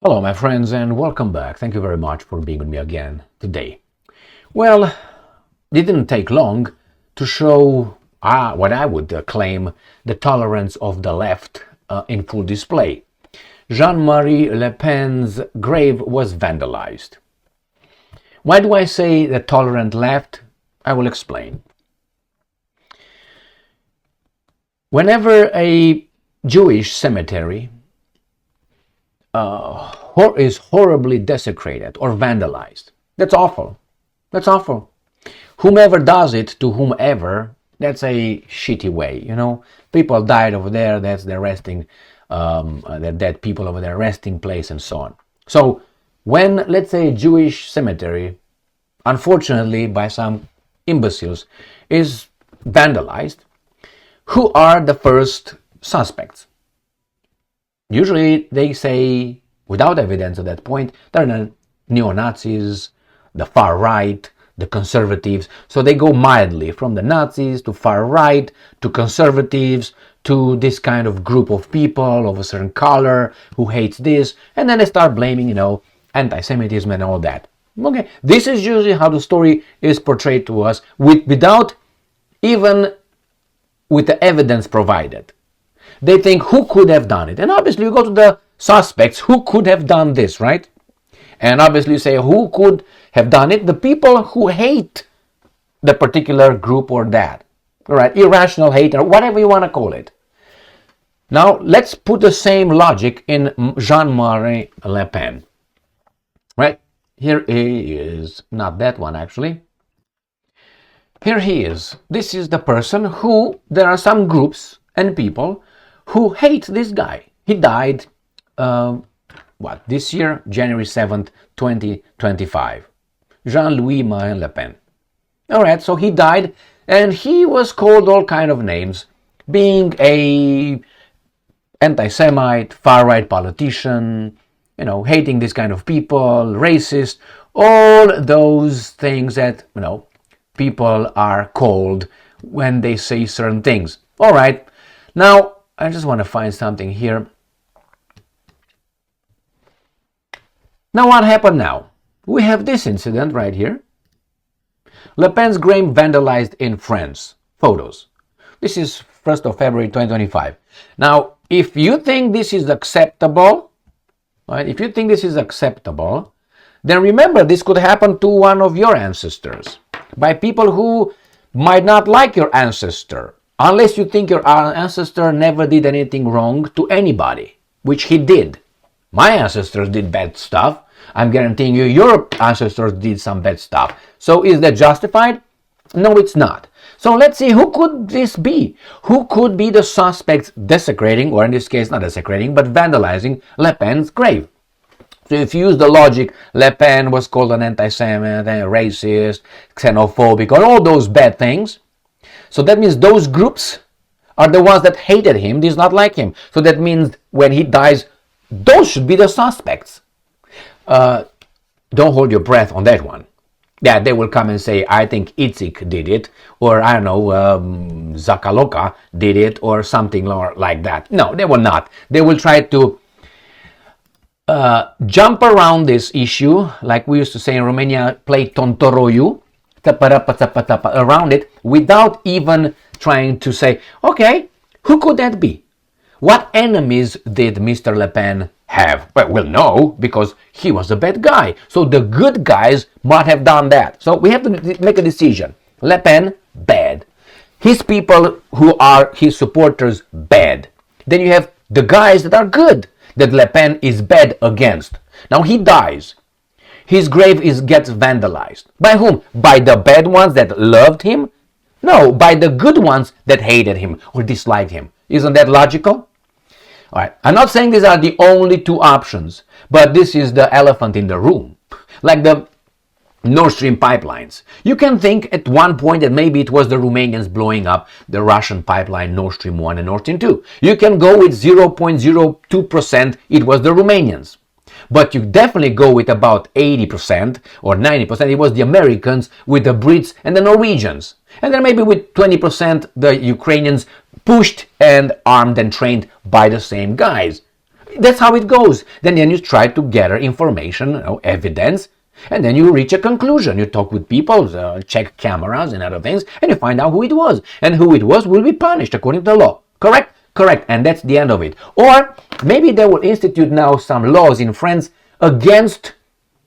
Hello, my friends, and welcome back. Thank you very much for being with me again today. Well, it didn't take long to show what I would claim the tolerance of the left in full display. Jean-Marie Le Pen's grave was vandalized. Why do I say the tolerant left? I will explain. Whenever a Jewish cemetery is horribly desecrated or vandalized. That's awful. That's awful. Whomever does it to whomever, that's a shitty way, People died over there, that's their resting, the dead people over their resting place and so on. So when, let's say, a Jewish cemetery, unfortunately by some imbeciles, is vandalized, who are the first suspects? Usually they say, without evidence at that point, they're the neo-Nazis, the far right, the conservatives. So they go mildly from the Nazis to far right to conservatives to this kind of group of people of a certain color who hates this, and then they start blaming, anti-Semitism and all that. Okay, this is usually how the story is portrayed to us without even with the evidence provided. They think, who could have done it? And obviously you go to the suspects, who could have done this, right? And obviously you say, who could have done it? The people who hate the particular group or that, all right? Irrational hate or whatever you want to call it. Now let's put the same logic in Jean-Marie Le Pen, right? Here he is, not that one actually. Here he is. This is the person who, there are some groups and people who hate this guy. He died, this year, January 7th, 2025. Jean-Louis Marine Le Pen. All right, so he died, and he was called all kind of names, being a anti-Semite, far-right politician, hating this kind of people, racist, all those things that, people are called when they say certain things. All right, now, I just want to find something here. Now what happened now? We have this incident right here. Le Pen's grave vandalized in France. Photos. This is 1st of February 2025. Now, if you think this is acceptable, right? If you think this is acceptable, then remember this could happen to one of your ancestors by people who might not like your ancestor. Unless you think your ancestor never did anything wrong to anybody, which he did. My ancestors did bad stuff. I'm guaranteeing you your ancestors did some bad stuff. So is that justified? No, it's not. So let's see, who could this be? Who could be the suspects desecrating, or in this case not desecrating, but vandalizing Le Pen's grave? So if you use the logic, Le Pen was called an anti-Semite, racist, xenophobic, or all those bad things, so that means those groups are the ones that hated him, did not like him. So that means when he dies, those should be the suspects. Don't hold your breath on that one. Yeah, they will come and say, I think Itzik did it, or I don't know, Zakaloka did it, or something like that. No, they will not. They will try to jump around this issue, like we used to say in Romania, play tontoroiu, around it without even trying to say, okay, who could that be? What enemies did Mr. Le Pen have? Well, we'll know because he was a bad guy. So the good guys might have done that. So we have to make a decision. Le Pen, bad. His people who are his supporters, bad. Then you have the guys that are good, that Le Pen is bad against. Now he dies. His grave gets vandalized. By whom? By the bad ones that loved him? No, by the good ones that hated him or disliked him. Isn't that logical? All right. I'm not saying these are the only two options, but this is the elephant in the room. Like the Nord Stream pipelines. You can think at one point that maybe it was the Romanians blowing up the Russian pipeline Nord Stream 1 and Nord Stream 2. You can go with 0.02% it was the Romanians. But you definitely go with about 80% or 90%. It was the Americans with the Brits and the Norwegians. And then maybe with 20% the Ukrainians pushed and armed and trained by the same guys. That's how it goes. Then you try to gather information, evidence, and then you reach a conclusion. You talk with people, check cameras and other things, and you find out who it was. And who it was will be punished according to the law. Correct? Correct. And that's the end of it. Or maybe they will institute now some laws in France against,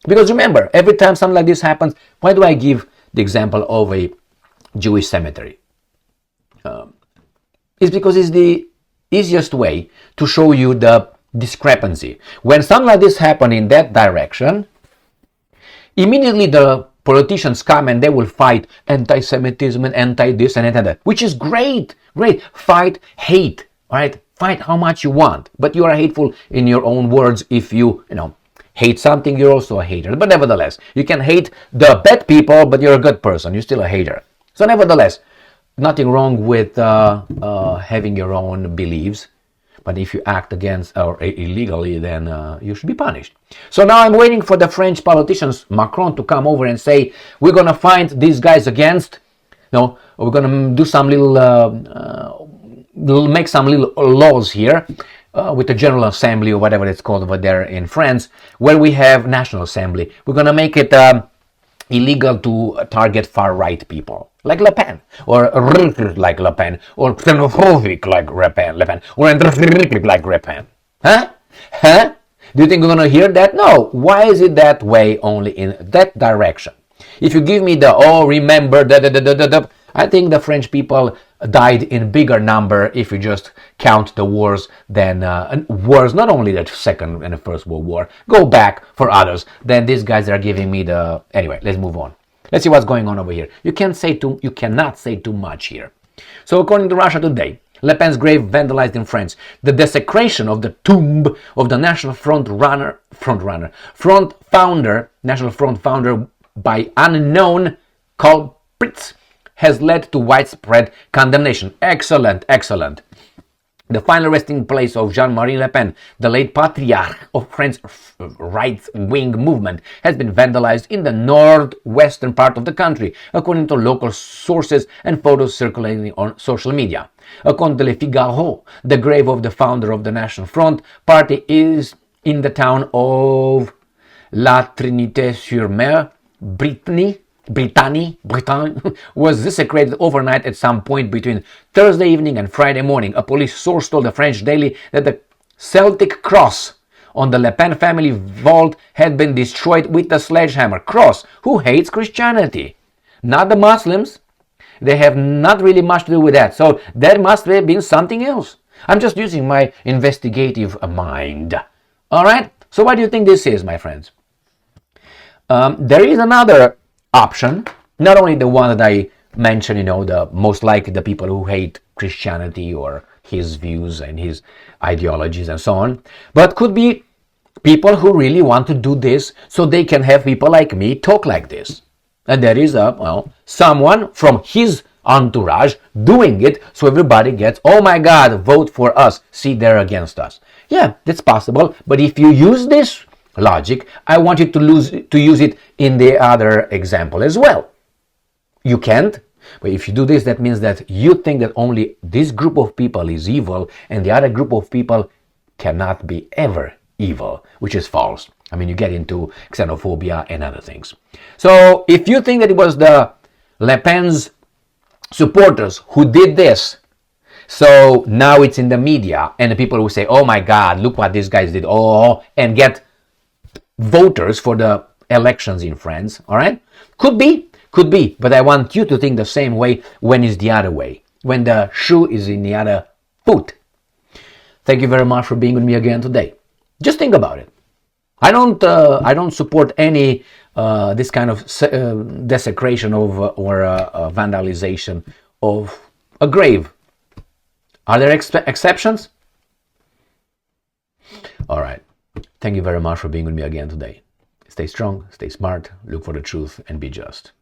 because remember, every time something like this happens, why do I give the example of a Jewish cemetery? It's because it's the easiest way to show you the discrepancy. When something like this happens in that direction, immediately the politicians come and they will fight anti-Semitism and anti-this and anti-that, which is great, great. Fight hate, all right? Fight how much you want, but you are hateful in your own words. If you hate something, you're also a hater. But nevertheless, you can hate the bad people, but you're a good person. You're still a hater. So nevertheless, nothing wrong with having your own beliefs. But if you act against or illegally, then you should be punished. So now I'm waiting for the French politicians, Macron, to come over and say, we're going to find these guys against, we're going to do some make some little laws here with the General Assembly or whatever it's called over there in France, where we have National Assembly. We're going to make it illegal to target far-right people, like Le Pen, or like Le Pen, or xenophobic like Le Pen, or anti-Semitic like Le Pen. Huh? Do you think we're going to hear that? No. Why is it that way only in that direction? If you give me the, remember, I think the French people died in bigger number if you just count the wars than wars, not only the Second and the First World War, go back for others. Then these guys are giving me the... Anyway, let's move on. Let's see what's going on over here. You cannot say too much here. So according to Russia Today, Le Pen's grave vandalized in France. The desecration of the tomb of the National Front founder by unknown culprits has led to widespread condemnation. Excellent, excellent. The final resting place of Jean-Marie Le Pen, the late patriarch of France's right-wing movement, has been vandalized in the northwestern part of the country, according to local sources and photos circulating on social media. According to Le Figaro, the grave of the founder of the National Front Party is in the town of La Trinité-sur-Mer, Brittany, was desecrated overnight at some point between Thursday evening and Friday morning. A police source told the French Daily that the Celtic cross on the Le Pen family vault had been destroyed with a sledgehammer. Cross, who hates Christianity? Not the Muslims. They have not really much to do with that. So there must have been something else. I'm just using my investigative mind. All right? So what do you think this is, my friends? There is another option, not only the one that I mentioned, the most likely the people who hate Christianity or his views and his ideologies and so on, but could be people who really want to do this so they can have people like me talk like this. And there is someone from his entourage doing it so everybody gets, oh my God, vote for us, see, they're against us. Yeah, that's possible, but if you use this logic, I want you to use it in the other example as well. You can't, but if you do this, that means that you think that only this group of people is evil and the other group of people cannot be ever evil, which is false. I mean, you get into xenophobia and other things. So if you think that it was the Le Pen's supporters who did this, so now it's in the media and the people who say, oh my God, look what these guys did, and get voters for the elections in France, all right? Could be, but I want you to think the same way when it's the other way, when the shoe is in the other foot. Thank you very much for being with me again today. Just think about it. I don't support any this kind of desecration of or vandalization of a grave. Are there exceptions? All right. Thank you very much for being with me again today. Stay strong, stay smart, look for the truth, and be just.